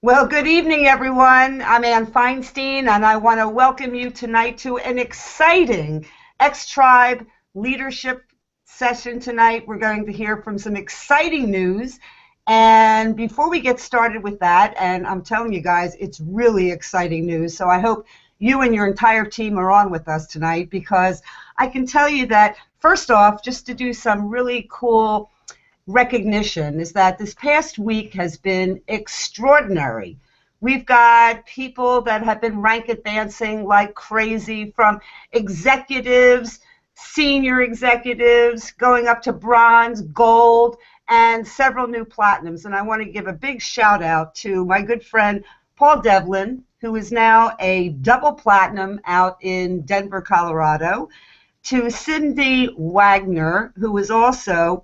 Well, good evening, everyone. I'm Ann Feinstein, and I want to welcome you tonight to an exciting X-Tribe leadership session tonight. We're going to hear from some exciting news. And before we get started with that, and I'm telling you guys, it's really exciting news. So I hope you and your entire team are on with us tonight, because I can tell you that, first off, just to do some really cool recognition, is that this past week has been extraordinary. We've got people that have been rank advancing like crazy, from executives, senior executives, going up to bronze, gold, and several new platinums. And I want to give a big shout out to my good friend Paul Devlin, who is now a double platinum out in Denver, Colorado, to Cindy Wagner, who is also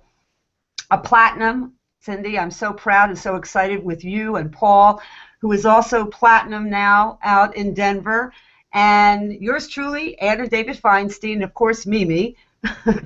a platinum. Cindy, I'm so proud and so excited with you, and Paul, who is also platinum now out in Denver. And yours truly, Anna David Feinstein, of course, Mimi,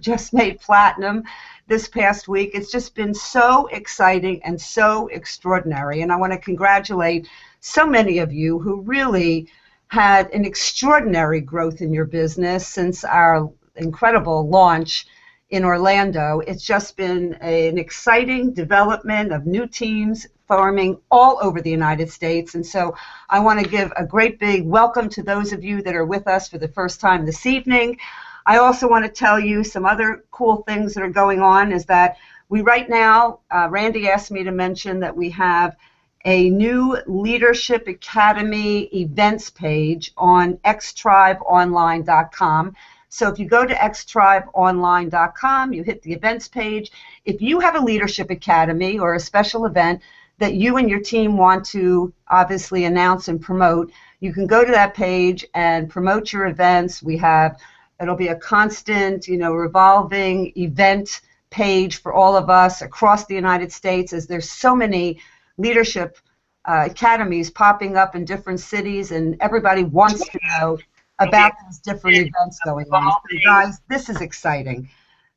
just made platinum this past week. It's just been so exciting and so extraordinary. And I want to congratulate so many of you who really had an extraordinary growth in your business since our incredible launch in Orlando. It's just been an exciting development of new teams forming all over the United States. And so I want to give a great big welcome to those of you that are with us for the first time this evening. I also want to tell you some other cool things that are going on, is that we right now, Randy asked me to mention that we have a new Leadership Academy events page on xtribeonline.com. So if you go to xtribeonline.com, you hit the events page. If you have a leadership academy or a special event that you and your team want to obviously announce and promote, you can go to that page and promote your events. It'll be a constant, revolving event page for all of us across the United States, as there's so many leadership academies popping up in different cities, and everybody wants to know about these different events going on. So guys, this is exciting.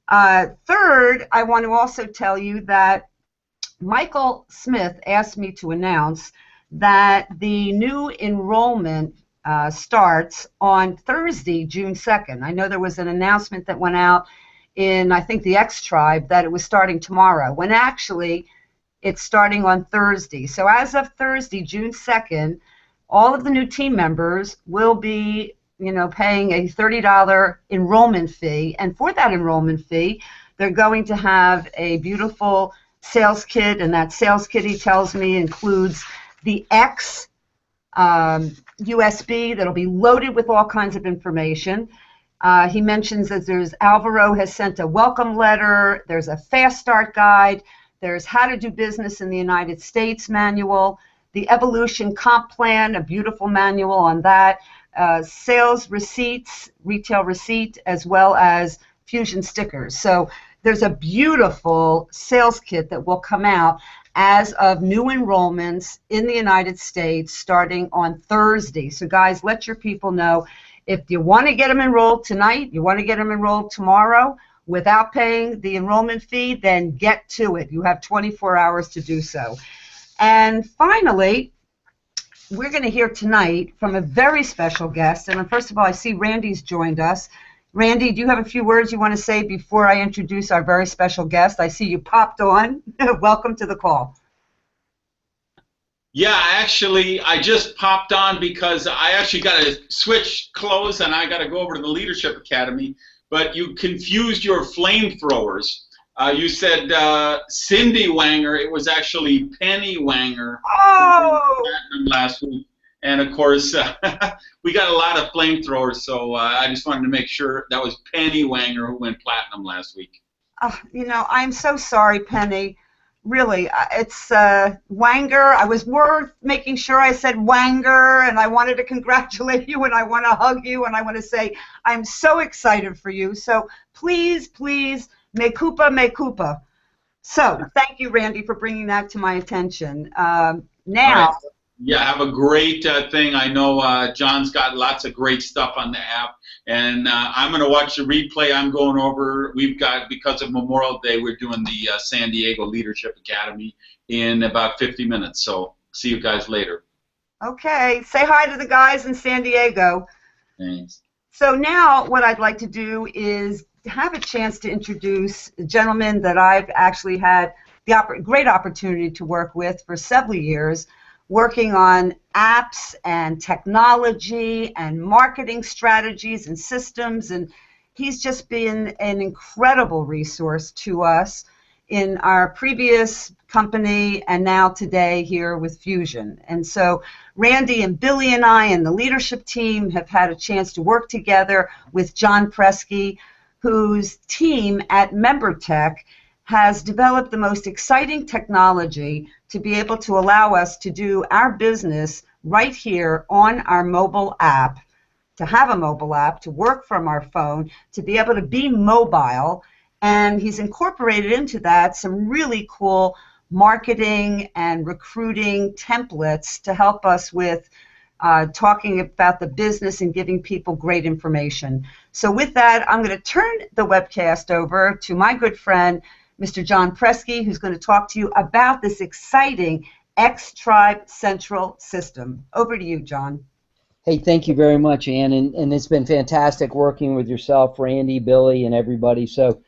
Third, I want to also tell you that Michael Smith asked me to announce that the new enrollment starts on Thursday, June 2nd. I know there was an announcement that went out in, I think, the X Tribe that it was starting tomorrow, when actually it's starting on Thursday. So as of Thursday, June 2nd, all of the new team members will be paying a $30 enrollment fee. And for that enrollment fee, they're going to have a beautiful sales kit. And that sales kit, he tells me, includes the X USB that'll be loaded with all kinds of information. He mentions that Alvaro has sent a welcome letter. There's a fast start guide. There's how to do business in the United States manual. The Evolution Comp Plan, a beautiful manual on that. Sales receipts, retail receipt, as well as Fusion stickers. So there's a beautiful sales kit that will come out as of new enrollments in the United States starting on Thursday. So guys, let your people know, if you want to get them enrolled tonight, you want to get them enrolled tomorrow without paying the enrollment fee, then get to it. You have 24 hours to do so. And finally, we're going to hear tonight from a very special guest. And first of all, I see Randy's joined us. Randy, do you have a few words you want to say before I introduce our very special guest? I see you popped on. Welcome to the call. Yeah, actually, I just popped on because I actually got to switch clothes and I got to go over to the Leadership Academy. But you confused your flamethrowers. You said Cindy Wanger. It was actually Penny Wanger. Oh! Last week. And of course, we got a lot of flamethrowers, so I just wanted to make sure that was Penny Wanger who went platinum last week. I'm so sorry, Penny. Really, it's Wanger. I was more making sure I said Wanger, and I wanted to congratulate you, and I want to hug you, and I want to say I'm so excited for you. So please, please, me culpa. So thank you, Randy, for bringing that to my attention. Now. Yeah, have a great thing. I know John's got lots of great stuff on the app, and I'm going to watch the replay. I'm going over. We've got, because of Memorial Day, we're doing the San Diego Leadership Academy in about 50 minutes. So see you guys later. Okay. Say hi to the guys in San Diego. Thanks. So now what I'd like to do is have a chance to introduce a gentleman that I've actually had the great opportunity to work with for several years, working on apps and technology and marketing strategies and systems. And he's just been an incredible resource to us in our previous company and now today here with Fusion. And so Randy and Billy and I and the leadership team have had a chance to work together with John Presky, whose team at MemberTech has developed the most exciting technology to be able to allow us to do our business right here on our mobile app, to have a mobile app, to work from our phone, to be able to be mobile. And he's incorporated into that some really cool marketing and recruiting templates to help us with talking about the business and giving people great information. So with that, I'm going to turn the webcast over to my good friend, Mr. John Presky, who's going to talk to you about this exciting Xtribe Central system. Over to you, John. Hey, thank you very much, Ann, and it's been fantastic working with yourself, Randy, Billy, and everybody. So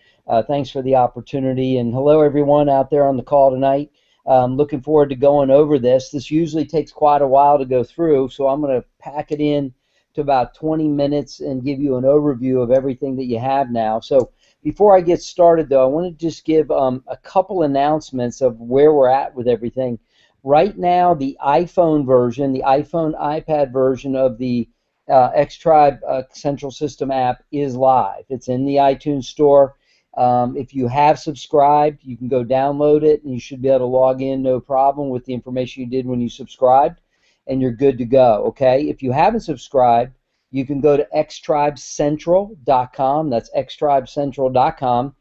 thanks for the opportunity, and hello everyone out there on the call tonight. Looking forward to going over this. This usually takes quite a while to go through, so I'm going to pack it in to about 20 minutes and give you an overview of everything that you have now. So before I get started, though, I want to just give a couple announcements of where we're at with everything. Right now, the iPhone version, the iPhone iPad version of the Xtribe Central System app is live. It's in the iTunes Store. If you have subscribed, you can go download it, and you should be able to log in no problem with the information you did when you subscribed, and you're good to go, okay? If you haven't subscribed, you can go to xtribecentral.com. That's xtribecentral.com.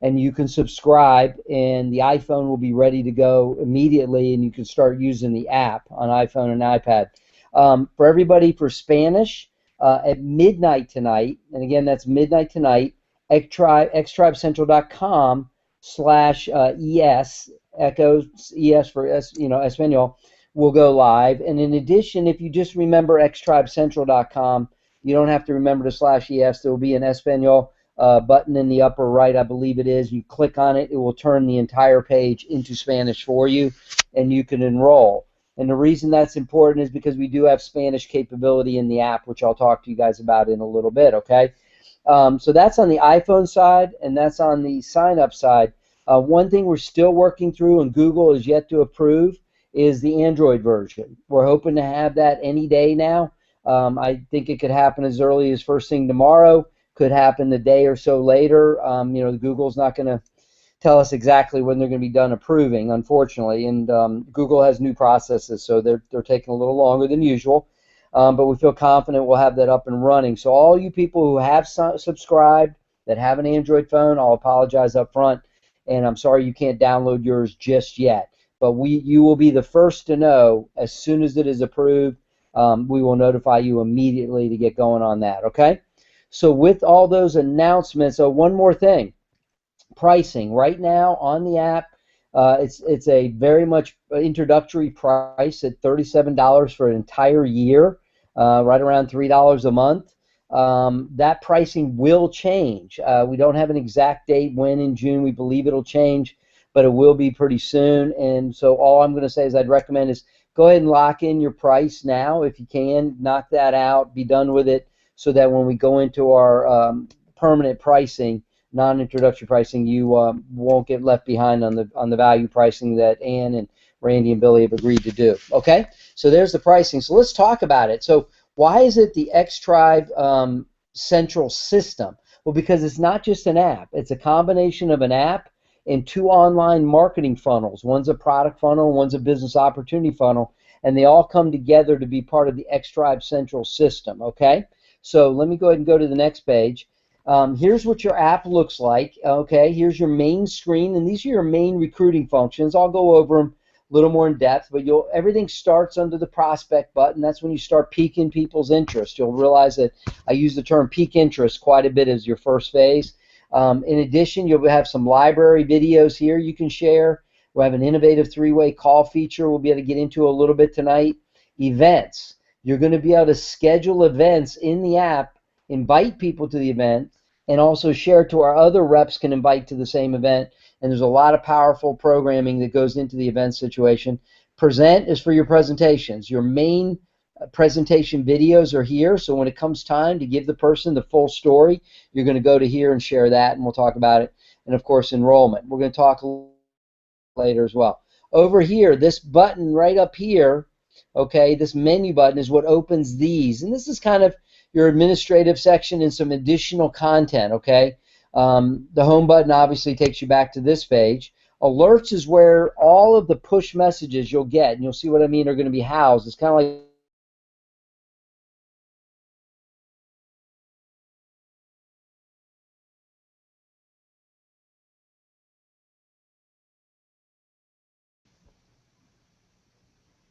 And you can subscribe, and the iPhone will be ready to go immediately, and you can start using the app on iPhone and iPad. For everybody for Spanish, at midnight tonight, and again, that's midnight tonight, xtribecentral.com/ES, echo ES for Espanol, will go live. And in addition, if you just remember xtribecentral.com, you don't have to remember the /ES. There will be an Espanol button in the upper right, I believe it is. You click on it, it will turn the entire page into Spanish for you, and you can enroll. And the reason that's important is because we do have Spanish capability in the app, which I'll talk to you guys about in a little bit, okay? So that's on the iPhone side, and that's on the sign-up side. One thing we're still working through, and Google is yet to approve, is the Android version. We're hoping to have that any day now. I think it could happen as early as first thing tomorrow. Could happen a day or so later. Google's not going to tell us exactly when they're going to be done approving, unfortunately. And Google has new processes, so they're taking a little longer than usual. But we feel confident we'll have that up and running. So all you people who have subscribed that have an Android phone, I'll apologize up front, and I'm sorry you can't download yours just yet. But you will be the first to know as soon as it is approved. We will notify you immediately to get going on that, okay? So with all those announcements, one more thing, pricing. Right now on the app, it's a very much introductory price at $37 for an entire year, right around $3 a month. That pricing will change. We don't have an exact date when in June. We believe it'll change, but it will be pretty soon. And so all I'm going to say is I'd recommend is go ahead and lock in your price now if you can. Knock that out. Be done with it, so that when we go into our permanent pricing, non-introductory pricing, you won't get left behind on the value pricing that Ann and Randy and Billy have agreed to do. Okay, so there's the pricing. So let's talk about it. So why is it the Xtribe Central System? Well, because it's not just an app. It's a combination of an app and two online marketing funnels. One's a product funnel, one's a business opportunity funnel, and they all come together to be part of the Xtribe Central System. Okay. So let me go ahead and go to the next page. Here's what your app looks like. Okay, here's your main screen, and these are your main recruiting functions. I'll go over them a little more in depth, but everything starts under the prospect button. That's when you start piquing people's interest. You'll realize that I use the term pique interest quite a bit as your first phase. In addition, you'll have some library videos here you can share. We'll have an innovative three-way call feature we'll be able to get into a little bit tonight. Events. You're going to be able to schedule events in the app, invite people to the event, and also share it to our other reps can invite to the same event. And there's a lot of powerful programming that goes into the event situation. Present is for your presentations. Your main presentation videos are here, so when it comes time to give the person the full story, you're going to go to here and share that, and we'll talk about it. And of course, enrollment. We're going to talk later as well. Over here, this button right up here, okay, this menu button is what opens these, and this is kind of your administrative section and some additional content, okay? The home button obviously takes you back to this page. Alerts is where all of the push messages you'll get, and you'll see what I mean, are going to be housed. It's kind of like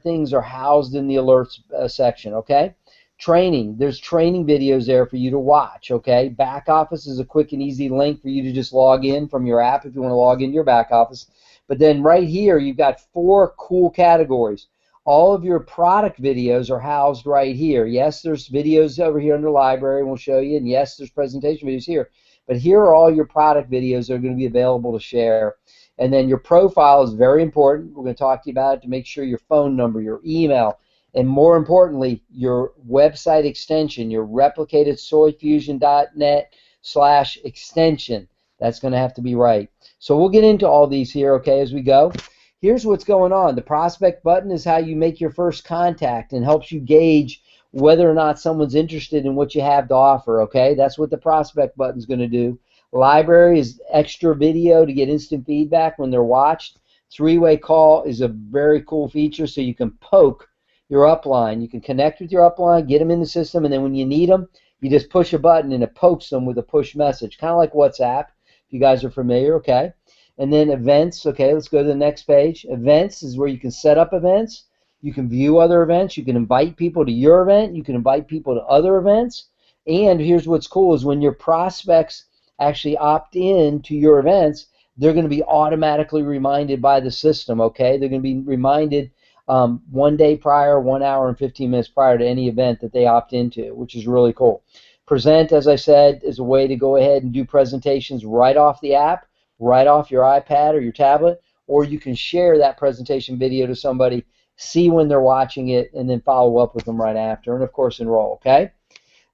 things are housed in the alerts section, okay? Training, there's training videos there for you to watch, okay? Back office is a quick and easy link for you to just log in from your app if you want to log into your back office. But then right here, you've got 4 cool categories. All of your product videos are housed right here. Yes, there's videos over here in the library, and we'll show you, and yes, there's presentation videos here. But here are all your product videos that are going to be available to share. And then your profile is very important. We're going to talk to you about it to make sure your phone number, your email, and more importantly, your website extension, your replicated soyfusion.net/extension. That's going to have to be right. So we'll get into all these here, okay, as we go. Here's what's going on. The prospect button is how you make your first contact and helps you gauge whether or not someone's interested in what you have to offer, okay? That's what the prospect button is going to do. Library is extra video to get instant feedback when they're watched. Three-way call is a very cool feature, so you can poke your upline. You can connect with your upline, get them in the system, and then when you need them, you just push a button and it pokes them with a push message, kind of like WhatsApp, if you guys are familiar, okay? And then events, okay, let's go to the next page. Events is where you can set up events. You can view other events. You can invite people to your event. You can invite people to other events. And here's what's cool is when your prospects actually opt in to your events, they're going to be automatically reminded by the system, okay? They're going to be reminded 1 day prior, 1 hour and 15 minutes prior to any event that they opt into, which is really cool. Present, as I said, is a way to go ahead and do presentations right off the app, right off your iPad or your tablet, or you can share that presentation video to somebody, see when they're watching it, and then follow up with them right after, and of course enroll, okay?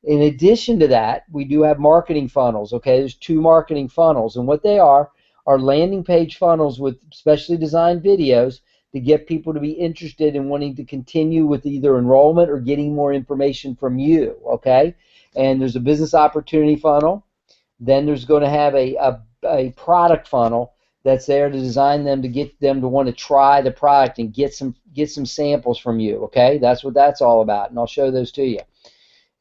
In addition to that, we do have marketing funnels, okay? There's 2 marketing funnels, and what they are landing page funnels with specially designed videos to get people to be interested in wanting to continue with either enrollment or getting more information from you, okay? And there's a business opportunity funnel. Then there's going to have a product funnel that's there to design them to get them to want to try the product and get some samples from you, okay? That's what that's all about, and I'll show those to you.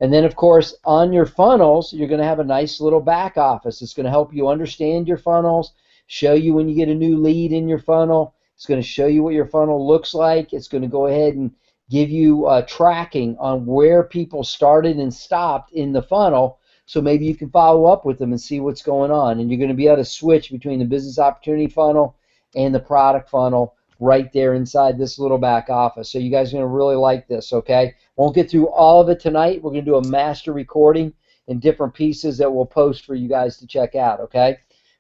And then, of course, on your funnels, you're going to have a nice little back office. It's going to help you understand your funnels, show you when you get a new lead in your funnel. It's going to show you what your funnel looks like. It's going to go ahead and give you tracking on where people started and stopped in the funnel, so maybe you can follow up with them and see what's going on. And you're going to be able to switch between the business opportunity funnel and the product funnel right there inside this little back office. So you guys are going to really like this, okay? Won't get through all of it tonight. We're going to do a master recording in different pieces that we'll post for you guys to check out, okay?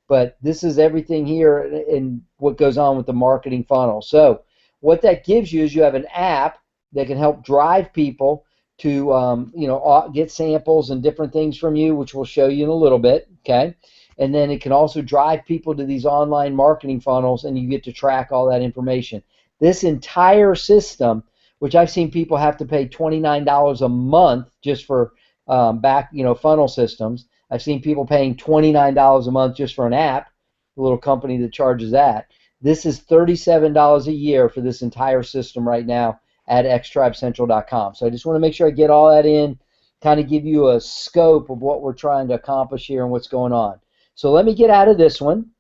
But this is everything here in what goes on with the marketing funnel. So what that gives you is you have an app that can help drive people to get samples and different things from you, which we'll show you in a little bit, okay? And then it can also drive people to these online marketing funnels, and you get to track all that information. This entire system, which I've seen people have to pay $29 a month just for funnel systems. I've seen people paying $29 a month just for an app, a little company that charges that. This is $37 a year for this entire system right now at xtribecentral.com. So I just want to make sure I get all that in, kind of give you a scope of what we're trying to accomplish here and what's going on. So let me get out of this one.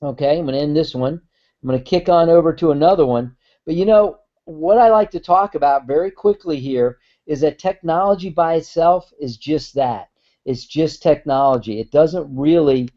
Okay, I'm going to end this one. I'm going to kick on over to another one. But you know, what I like to talk about very quickly here is that technology by itself is just that. It's just technology. It doesn't really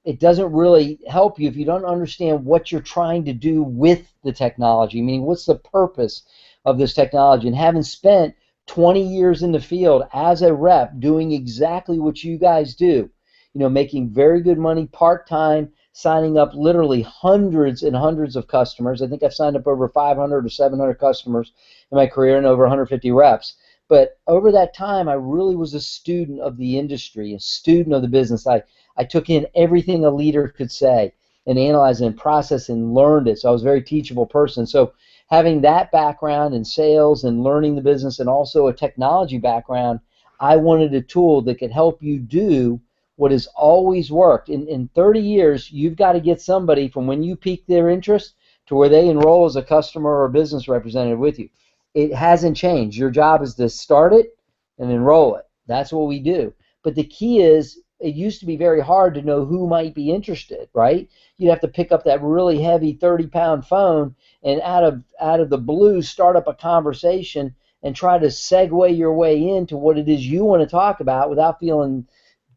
it doesn't really help you if you don't understand what you're trying to do with the technology, meaning what's the purpose of this technology. And having spent 20 years in the field as a rep doing exactly what you guys do, making very good money part-time, signing up literally hundreds and hundreds of customers. I think I've signed up over 500 or 700 customers in my career and over 150 reps. But over that time, I really was a student of the industry, a student of the business. I took in everything a leader could say and analyzed and processed and learned it. So I was a very teachable person. So having that background in sales and learning the business and also a technology background, I wanted a tool that could help you do what has always worked. In 30 years, you've got to get somebody from when you pique their interest to where they enroll as a customer or a business representative with you. It hasn't changed. Your job is to start it and enroll it. That's what we do. But the key is, it used to be very hard to know who might be interested, right? You'd have to pick up that really heavy 30-pound phone and out of the blue start up a conversation and try to segue your way into what it is you want to talk about without feeling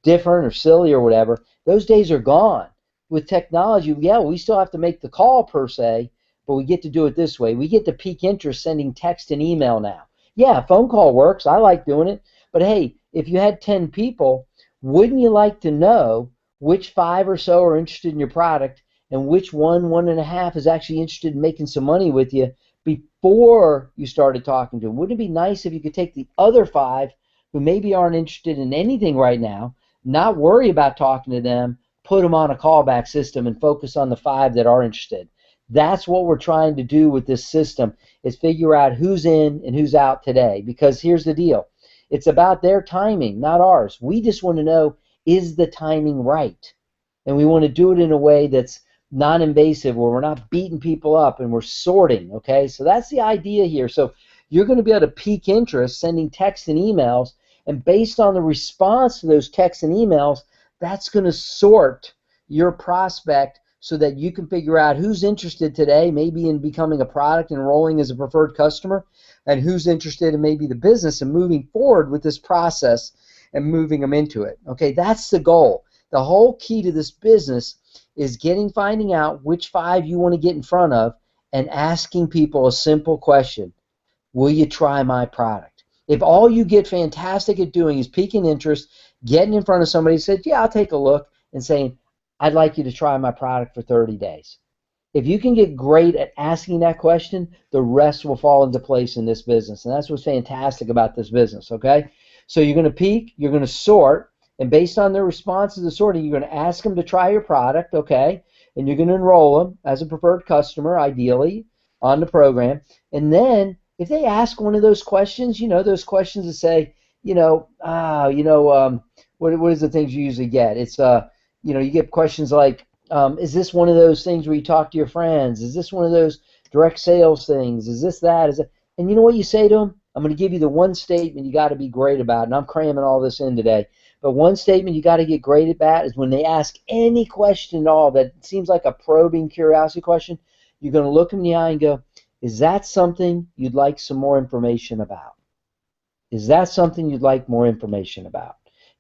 different or silly or whatever. Those days are gone. With technology, yeah, we still have to make the call per se, but we get to do it this way. We get to pique interest sending text and email now. Yeah, phone call works. I like doing it. But hey, if you had 10 people, wouldn't you like to know which 5 or so are interested in your product and which one and a half is actually interested in making some money with you before you started talking to them? Wouldn't it be nice if you could take the other 5 who maybe aren't interested in anything right now, not worry about talking to them, put them on a callback system and focus on the 5 that are interested? That's what we're trying to do with this system, is figure out who's in and who's out today. Because here's the deal. It's about their timing, not ours. We just want to know, is the timing right? And we want to do it in a way that's non-invasive, where we're not beating people up and we're sorting, okay? So that's the idea here. So you're going to be able to pique interest sending texts and emails, and based on the response to those texts and emails, that's going to sort your prospect so that you can figure out who's interested today, maybe in becoming a product, enrolling as a preferred customer, and who's interested in maybe the business and moving forward with this process and moving them into it. Okay, that's the goal. The whole key to this business is finding out which 5 you want to get in front of and asking people a simple question: will you try my product? If all you get fantastic at doing is piquing interest, getting in front of somebody who said, yeah, I'll take a look, and saying, I'd like you to try my product for 30 days. If you can get great at asking that question, the rest will fall into place in this business. And that's what's fantastic about this business, okay? So you're going to pique, you're going to sort, and based on their response to the sorting, you're going to ask them to try your product, okay? And you're going to enroll them as a preferred customer, ideally, on the program. And then if they ask one of those questions, those questions that say, what is the things you usually get? It's, you get questions like, is this one of those things where you talk to your friends? Is this one of those direct sales things? Is this that? Is it? And you know what you say to them? I'm going to give you the one statement you got to be great about, and I'm cramming all this in today. But one statement you got to get great about is when they ask any question at all that seems like a probing curiosity question, you're going to look them in the eye and go, is that something you'd like some more information about? Is that something you'd like more information about?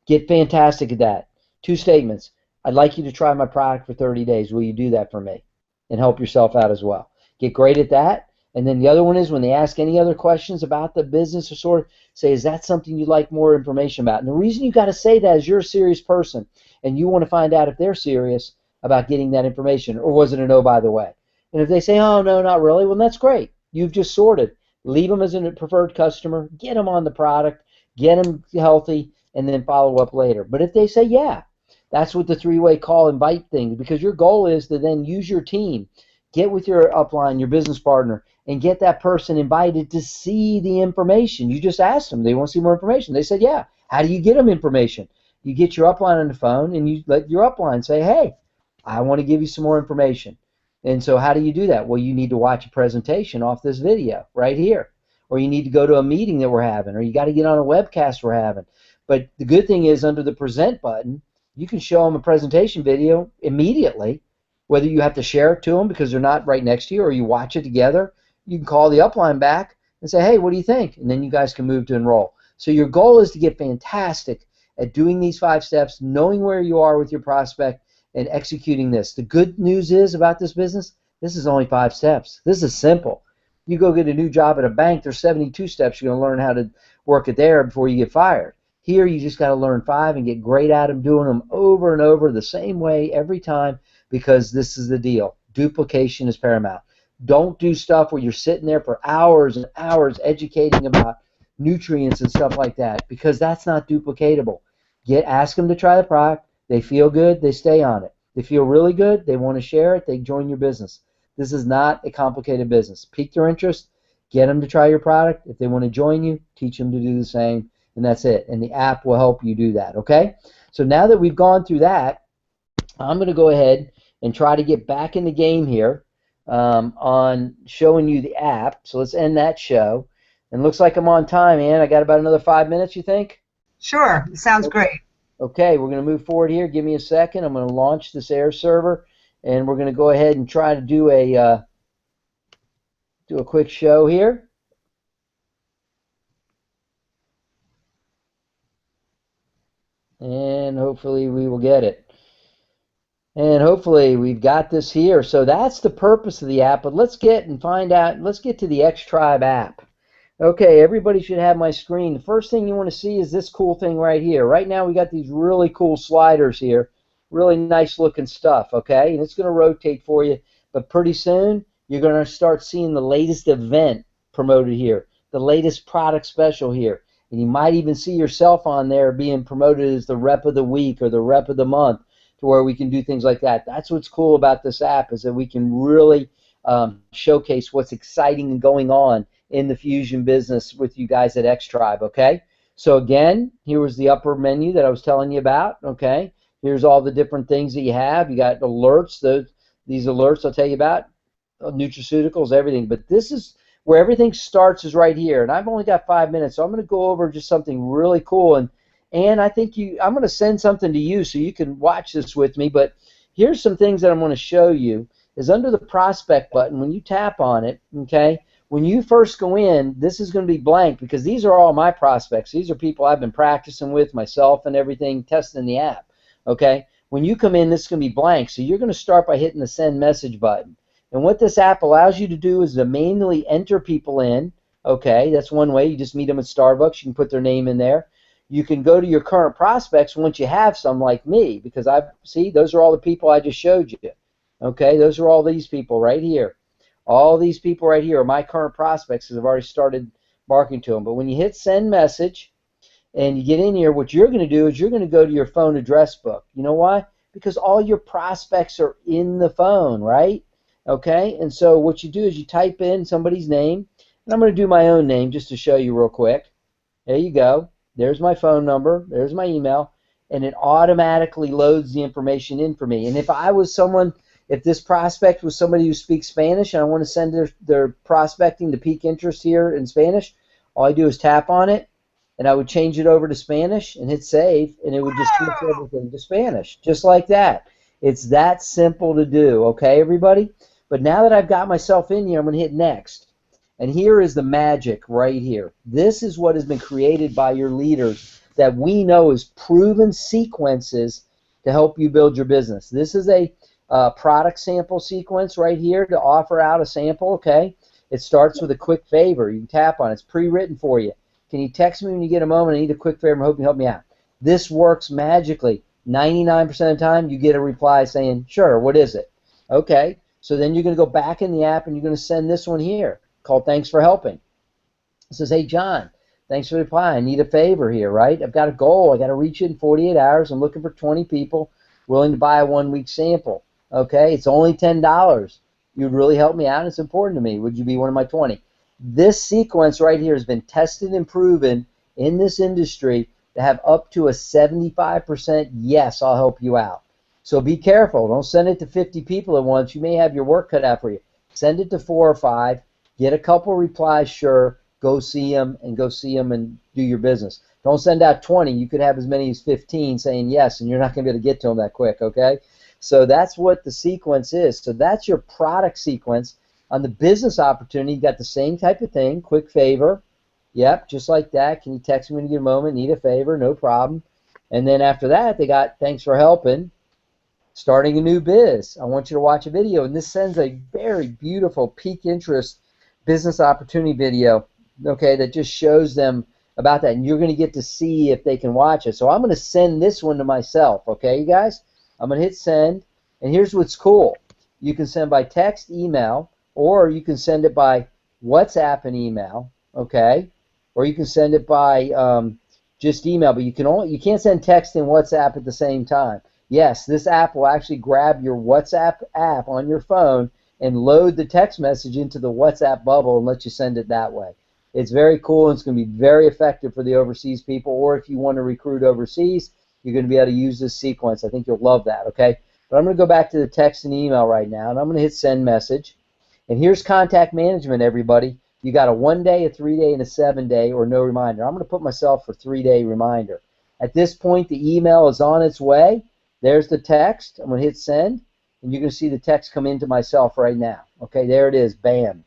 Get fantastic at that. 2 statements. I'd like you to try my product for 30 days. Will you do that for me? And help yourself out as well. Get great at that. And then the other one is when they ask any other questions about the business or sort of say, is that something you'd like more information about? And the reason you got to say that is you're a serious person and you want to find out if they're serious about getting that information, or was it a no, by the way? And if they say, oh, no, not really, well, that's great. You've just sorted. Leave them as a preferred customer, get them on the product, get them healthy, and then follow up later. But if they say, yeah, that's what the 3-way call invite thing, because your goal is to then use your team, get with your upline, your business partner, and get that person invited to see the information. You just asked them, they want to see more information. They said, yeah. How do you get them information? You get your upline on the phone and you let your upline say, hey, I want to give you some more information. And so how do you do that? Well, you need to watch a presentation off this video right here, or you need to go to a meeting that we're having, or you got to get on a webcast we're having. But the good thing is, under the present button, you can show them a presentation video immediately, whether you have to share it to them because they're not right next to you, or you watch it together. You can call the upline back and say, hey, what do you think? And then you guys can move to enroll. So your goal is to get fantastic at doing these 5 steps, knowing where you are with your prospect, and executing this. The good news is about this business, this is only 5 steps. This is simple. You go get a new job at a bank, there's 72 steps you're going to learn how to work it there before you get fired. Here, you just got to learn 5 and get great at them, doing them over and over the same way every time, because this is the deal. Duplication is paramount. Don't do stuff where you're sitting there for hours and hours educating about nutrients and stuff like that, because that's not duplicatable. Ask them to try the product. They feel good, they stay on it. They feel really good, they want to share it, they join your business. This is not a complicated business. Pique their interest, get them to try your product. If they want to join you, teach them to do the same, and that's it. And the app will help you do that, okay? So now that we've gone through that, I'm going to go ahead and try to get back in the game here on showing you the app. So let's end that show. And looks like I'm on time, Ann. I got about another 5 minutes, you think? Sure. Sounds Okay. great. Okay, we're going to move forward here. Give me a second. I'm going to launch this air server, and we're going to go ahead and try to do a quick show here. And hopefully we will get it. And hopefully we've got this here. So that's the purpose of the app. But let's get and find out. Let's get to the Xtribe app. Okay, everybody should have my screen. The first thing you want to see is this cool thing right here. Right now we got these really cool sliders here. Really nice looking stuff, okay? And it's going to rotate for you. But pretty soon you're going to start seeing the latest event promoted here. The latest product special here. And you might even see yourself on there being promoted as the rep of the week or the rep of the month, to where we can do things like that. That's what's cool about this app, is that we can really showcase what's exciting and going on in the fusion business with you guys at Xtribe, okay? So again, here was the upper menu that I was telling you about, okay? Here's all the different things that you have. You got alerts. These alerts I'll tell you about, nutraceuticals, everything. But this is where everything starts, is right here. And I've only got 5 minutes, so I'm going to go over just something really cool. And I think I'm going to send something to you so you can watch this with me. But here's some things that I'm going to show you. Is under the prospect button, when you tap on it, okay, when you first go in, this is going to be blank, because these are all my prospects. These are people I've been practicing with, myself and everything, testing the app, okay? When you come in, this is going to be blank. So you're going to start by hitting the send message button. And what this app allows you to do is to manually enter people in, okay? That's one way. You just meet them at Starbucks. You can put their name in there. You can go to your current prospects once you have some, like me, because see, those are all the people I just showed you. Okay, those are all these people right here. All these people right here are my current prospects, because I've already started marketing to them. But when you hit send message and you get in here, what you're going to do is you're going to go to your phone address book. You know why? Because all your prospects are in the phone, right? Okay, and so what you do is you type in somebody's name, and I'm going to do my own name just to show you real quick. There you go. There's my phone number. There's my email. And it automatically loads the information in for me. And if I was someone... If this prospect was somebody who speaks Spanish and I want to send their prospecting to pique interest here in Spanish, all I do is tap on it, and I would change it over to Spanish and hit save, and it would just switch everything to Spanish, just like that. It's that simple to do, okay, everybody? But now that I've got myself in here, I'm going to hit next. And here is the magic right here. This is what has been created by your leaders that we know is proven sequences to help you build your business. This is a product sample sequence right here to offer out a sample, okay? It starts with a quick favor. You can tap on it. It's pre-written for you. Can you text me when you get a moment? I need a quick favor and hope you help me out. This works magically. 99% of the time, you get a reply saying, sure, what is it? Okay, so then you're going to go back in the app and you're going to send this one here called thanks for helping. It says, hey, John, thanks for the reply. I need a favor here, right? I've got a goal. I got to reach it in 48 hours. I'm looking for 20 people willing to buy a 1-week sample. Okay, it's only $10. You'd really help me out. It's important to me. Would you be one of my 20? This sequence right here has been tested and proven in this industry to have up to a 75% yes, I'll help you out. So be careful. Don't send it to 50 people at once. You may have your work cut out for you. Send it to 4 or 5. Get a couple replies, sure. Go see them and do your business. Don't send out 20. You could have as many as 15 saying yes, and you're not going to be able to get to them that quick, okay? So that's what the sequence is. So that's your product sequence. On the business opportunity, you got the same type of thing, quick favor. Yep, just like that. Can you text me when you get a moment? Need a favor? No problem. And then after that, they got thanks for helping. starting a new biz. I want you to watch a video, and this sends a very beautiful peak interest business opportunity video, okay, that just shows them about that, and you're going to get to see if they can watch it. So I'm going to send this one to myself, okay, you guys? I'm going to hit send, and here's what's cool. You can send by text, email, or you can send it by WhatsApp and email, okay? Or you can send it by just email, but you can't send text and WhatsApp at the same time. Yes, this app will actually grab your WhatsApp app on your phone and load the text message into the WhatsApp bubble and let you send it that way. It's very cool, and it's going to be very effective for the overseas people, or if you want to recruit overseas, you're going to be able to use this sequence. I think you'll love that, okay? But I'm going to go back to the text and email right now, and I'm going to hit send message. And here's contact management, everybody. You got a 1-day, a 3-day, and a 7-day, or no reminder. I'm going to put myself for 3-day reminder. At this point, the email is on its way. There's the text. I'm going to hit send, and you're going to see the text come into myself right now. Okay, there it is. Bam.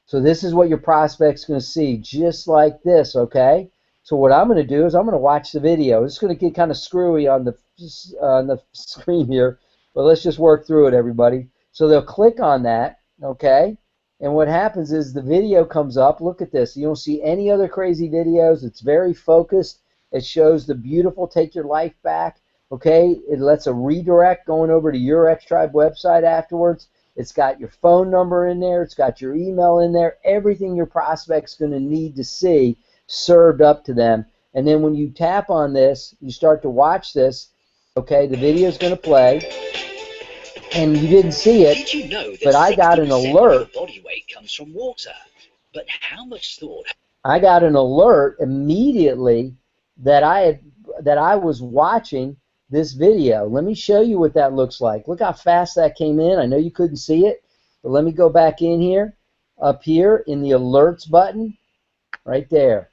So this is what your prospect's going to see, just like this, okay? So what I'm going to do is I'm going to watch the video. It's going to get kind of screwy on the screen here, but let's just work through it, everybody. So they'll click on that, okay? And what happens is the video comes up. Look at this. You don't see any other crazy videos. It's very focused. It shows the beautiful Take Your Life Back. Okay, it lets a redirect going over to your Xtribe website afterwards. It's got your phone number in there. It's got your email in there. Everything your prospect's going to need to see served up to them. And then when you tap on this, you start to watch this. Okay, the video is going to play. And you didn't see it, Did you know that but I got an 60% alert. of your body weight comes from water? But how much thought? I got an alert immediately that I was watching this video. Let me show you what that looks like. Look how fast that came in. I know you couldn't see it, but let me go back in here, up here in the alerts button, right there.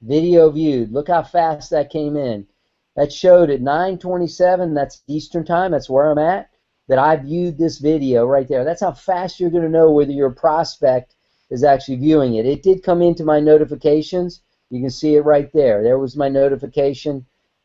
Video viewed. Look how fast that came in. That showed at 9:27, that's Eastern time, that's where I'm at, that I viewed this video right there. That's how fast you're going to know whether your prospect is actually viewing it. It did come into my notifications. You can see it right there. There was my notification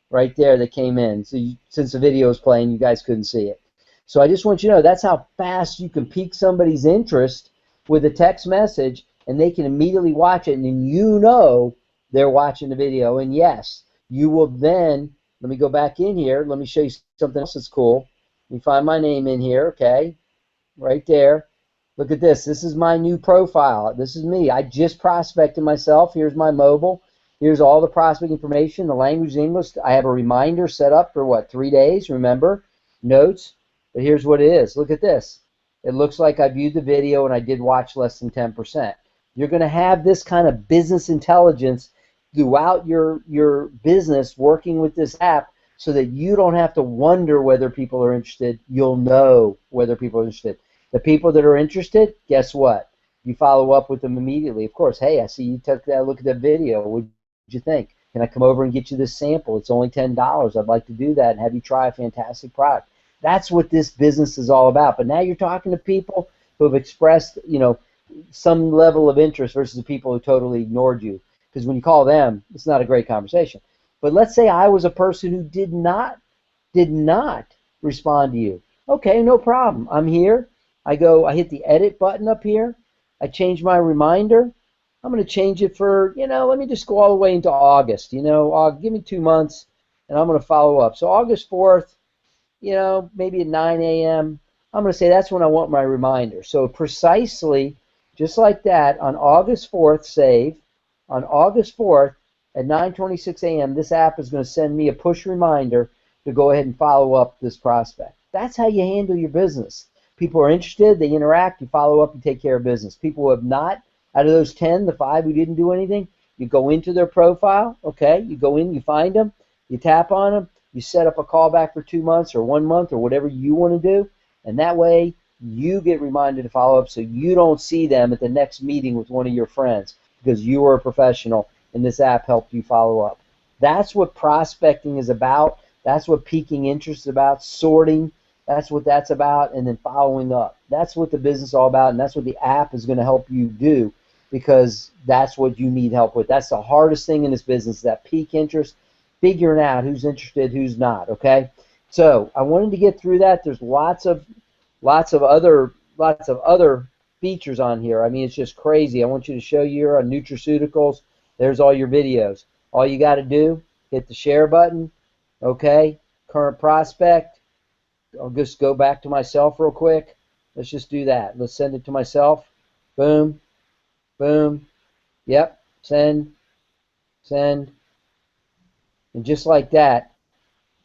right there that came in. So since the video was playing, you guys couldn't see it. So I just want you to know that's how fast you can pique somebody's interest with a text message, and they can immediately watch it, and then you know they're watching the video. And yes, you will then, let me go back in here. Let me show you something else that's cool. Let me find my name in here, okay? Right there. Look at this. This is my new profile. This is me. I just prospected myself. Here's my mobile. Here's all the prospect information. The language is English. I have a reminder set up for, what, 3 days, remember? Notes. But here's what it is. Look at this. It looks like I viewed the video and I did watch less than 10%. You're going to have this kind of business intelligence throughout your business working with this app so that you don't have to wonder whether people are interested. You'll know whether people are interested. The people that are interested, guess what? You follow up with them immediately. Of course, hey, I see you took that look at that video. What'd you think? Can I come over and get you this sample? It's only $10. I'd like to do that and have you try a fantastic product. That's what this business is all about. But now you're talking to people who have expressed, you know, some level of interest versus the people who totally ignored you. Because when you call them, it's not a great conversation. But let's say I was a person who did not respond to you. Okay, no problem. I'm here. I hit the edit button up here. I change my reminder. I'm going to change it for, you know, let me just go all the way into August. You know, give me 2 months, and I'm going to follow up. So August 4th, you know, maybe at 9 a.m., I'm going to say that's when I want my reminder. So precisely, just like that, on August 4th, save. On August 4th at 9:26 a.m., this app is going to send me a push reminder to go ahead and follow up this prospect. That's how you handle your business. People are interested, they interact, you follow up, you take care of business. People who have not, out of those 10, the 5 who didn't do anything, you go into their profile, okay? You go in, you find them, you tap on them, you set up a callback for 2 months or 1 month or whatever you want to do, and that way you get reminded to follow up so you don't see them at the next meeting with one of your friends, because you are a professional and this app helped you follow up. That's what prospecting is about. That's what piquing interest is about, sorting. That's what that's about, and then following up. That's what the business is all about, and that's what the app is going to help you do, because that's what you need help with. That's the hardest thing in this business, that pique interest, figuring out who's interested, who's not, okay? So I wanted to get through that. There's lots of other features on here. I mean, it's just crazy. I want you to show you on nutraceuticals. There's all your videos. All you got to do, hit the share button. Okay, current prospect. I'll just go back to myself real quick. Let's just do that. Let's send it to myself. Boom, boom. Yep, send, send. And just like that,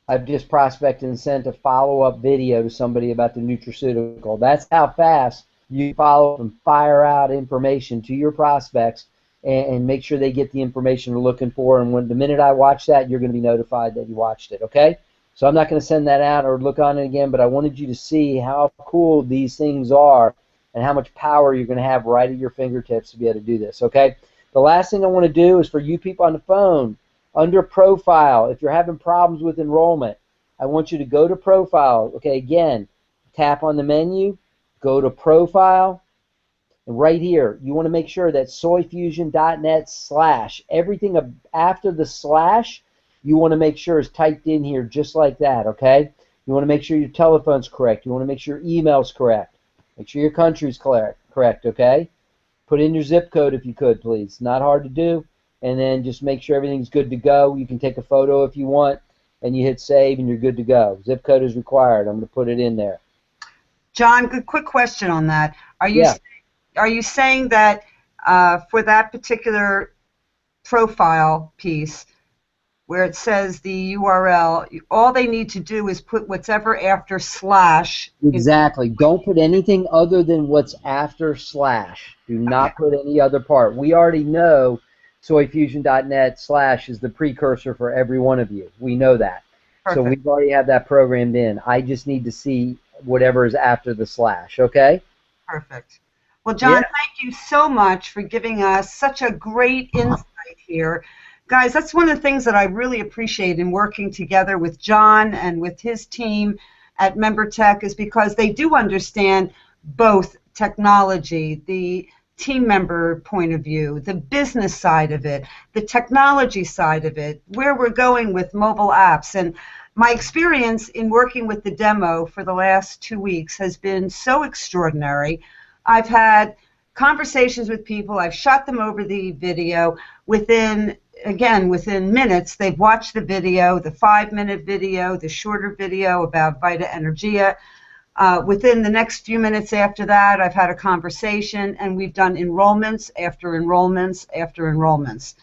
I've just prospected and sent a follow-up video to somebody about the nutraceutical. That's how fast you follow up and fire out information to your prospects and make sure they get the information they're looking for. And when the minute I watch that, you're going to be notified that you watched it, okay? So I'm not going to send that out or look on it again, but I wanted you to see how cool these things are and how much power you're going to have right at your fingertips to be able to do this, okay? The last thing I want to do is for you people on the phone, under profile, if you're having problems with enrollment, I want you to go to profile. Okay, again, tap on the menu, go to profile, and right here, you want to make sure that soyfusion.net/ everything after the slash, you want to make sure is typed in here just like that, okay? You want to make sure your telephone's correct. You want to make sure your email's correct. Make sure your country's correct, okay? Put in your zip code if you could, please. Not hard to do. And then just make sure everything's good to go. You can take a photo if you want, and you hit save, and you're good to go. Zip code is required. I'm going to put it in there. John, good quick question on that. Are you saying that for that particular profile piece, where it says the URL, all they need to do is put whatever after slash? Exactly. Don't put anything other than what's after slash. Do not put any other part. We already know soyfusion.net/ is the precursor for every one of you. We know that. Perfect. So we've already had that programmed in. I just need to see whatever is after the slash, okay? Perfect. Well, John, thank you so much for giving us such a great insight here. Guys, that's one of the things that I really appreciate in working together with John and with his team at MemberTech is because they do understand both technology, the team member point of view, the business side of it, the technology side of it, where we're going with mobile apps. And my experience in working with the demo for the last 2 weeks has been so extraordinary. I've had conversations with people. I've shot them over the video. Within minutes, they've watched the video, the 5-minute video, the shorter video about Vita Energia. Within the next few minutes after that, I've had a conversation, and we've done enrollments after enrollments after enrollments.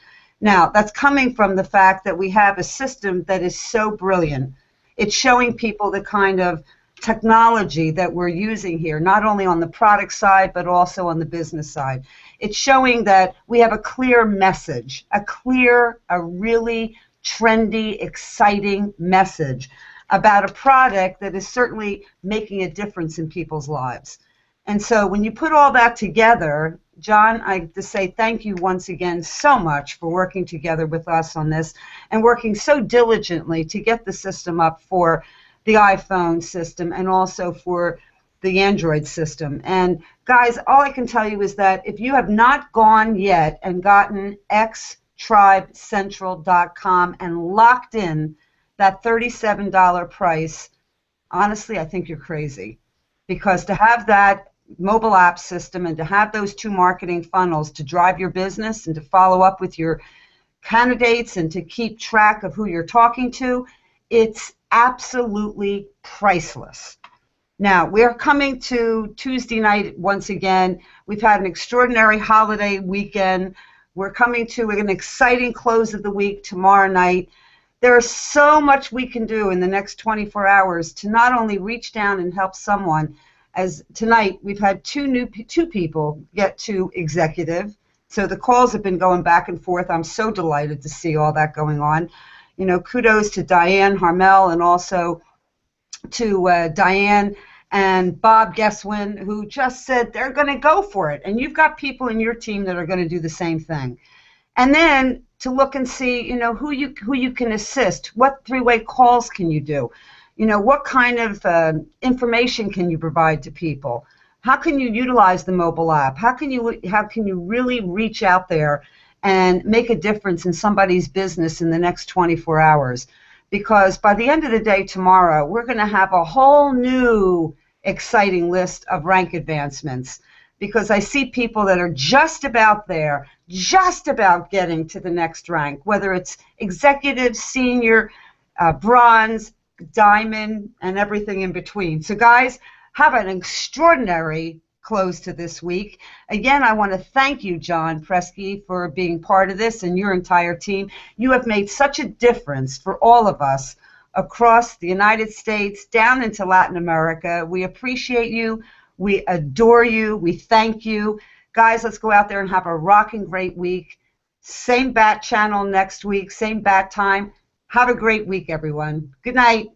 Now, that's coming from the fact that we have a system that is so brilliant. It's showing people the kind of technology that we're using here, not only on the product side, but also on the business side. It's showing that we have a clear message, a really trendy, exciting message about a product that is certainly making a difference in people's lives. And so when you put all that together, John, I just say thank you once again so much for working together with us on this and working so diligently to get the system up for the iPhone system and also for the Android system. And guys, all I can tell you is that if you have not gone yet and gotten xtribecentral.com and locked in that $37 price, honestly, I think you're crazy. Because to have that mobile app system and to have those 2 marketing funnels to drive your business and to follow up with your candidates and to keep track of who you're talking to, it's absolutely priceless. Now, we're coming to Tuesday night once again. We've had an extraordinary holiday weekend. We're coming to an exciting close of the week tomorrow night. There is so much we can do in the next 24 hours to not only reach down and help someone, as tonight we've had two people get to executive. So the calls have been going back and forth. I'm so delighted to see all that going on. You know, kudos to Diane Harmel and also to Diane and Bob Guesswin, who just said they're going to go for it. And you've got people in your team that are going to do the same thing. And then to look and see, you know, who you can assist. What 3-way calls can you do? You know, what kind of information can you provide to people? How can you utilize the mobile app? How can you really reach out there and make a difference in somebody's business in the next 24 hours? because by the end of the day tomorrow, we're going to have a whole new exciting list of rank advancements, because I see people that are just about there, just about getting to the next rank, whether it's executive, senior, bronze, diamond, and everything in between. So guys, have an extraordinary close to this week. Again, I want to thank you, John Presky, for being part of this, and your entire team. You have made such a difference for all of us across the United States, down into Latin America. We appreciate you. We adore you. We thank you. Guys, let's go out there and have a rocking great week. Same bat channel next week, same bat time. Have a great week, everyone. Good night.